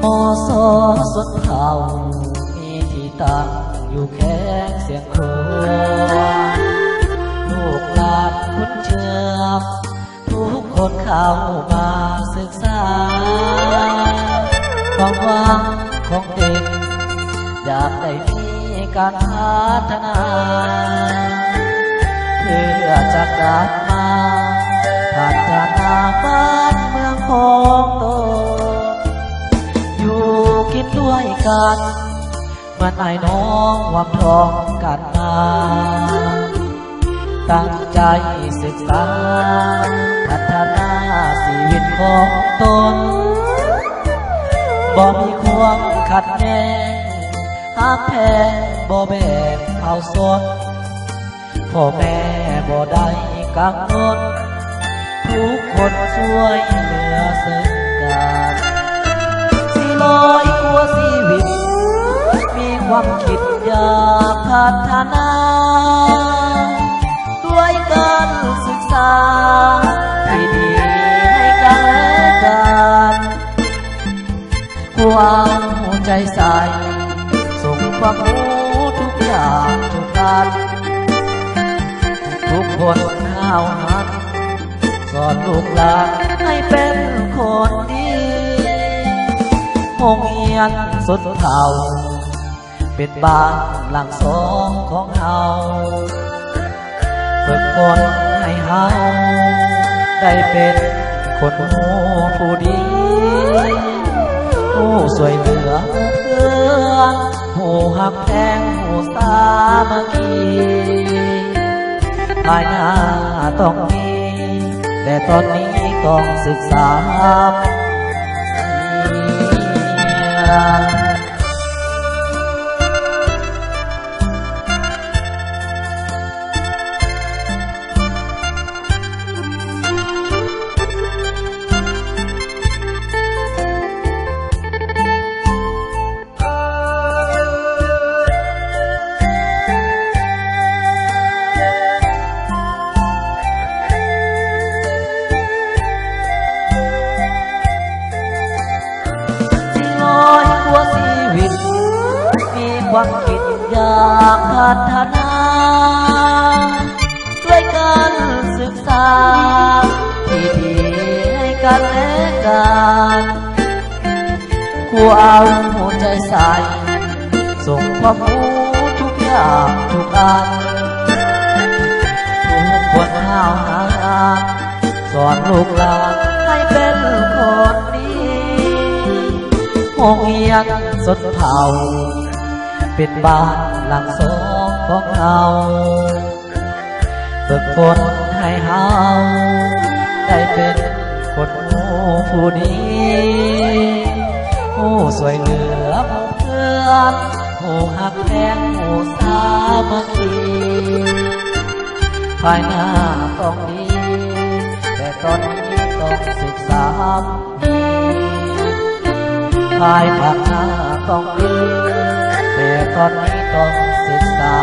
มอสอสดเท่ามีที่ตั้งอยู่แค่เสียงครวญลูกหลานคุ้นเชื่อมทุกคนเข้ามาศึกษาความหวังของเด็กอยากได้มีการพัฒนาเพื่อจะกลับมาพัฒนาบ้านเมืองของตนอยู่กินด้วยกันเหมือนไอ้น้องวำทองกันมาตั้งใจศึกษาพัฒนาชีวิตของตนบ่มีความขัดแย้งหักแพงบ่แบ่งเอาสนพ่อแม่บ่ได้กังวลทุกคนช่วยเหลือซึ่งกัน400 กว่าชีวิตมีความคิดอยากพัฒนาด้วยการศึกษาที่ดีให้กันและกันความหัวใจใสส่งความรู้ทุกอย่างทุกการทุกคนห้าวหันสอนลูกหลานให้เป็นคนดีโรงเรียนสุดเท่าเป็นบ้านหลังสองของเฮาฝึกคนให้เฮาได้เป็นคนผู้ดีผู้สวยเหลือเพื่อนผู้หักแพงผู้สามัคคีภายหน้าต้องมีแต่ตอนนี้ต้องศึกษาความคิดอยากพัฒนาด้วยการศึกษาที่ดีให้กันและกันคู่เอาหัวใจใส่ส่งความรู้ทุกอย่างทุกอันทุกคนห้าวหาสอนลูกหลานให้เป็นคนดีโรงเรียนสดเผ่าเป็นบ้านหลังสองของเฮาฝึกฝนให้เฮาได้เป็นคนผู้ดีผู้สวยเหลือผู้เพื่อนผู้หักแพงผู้สามัคคีภายหน้าต้องดีแต่ตอนนี้ต้องศึกษาภายภาคหน้าต้องดีแต่ตอนนี้ต้องศึกษา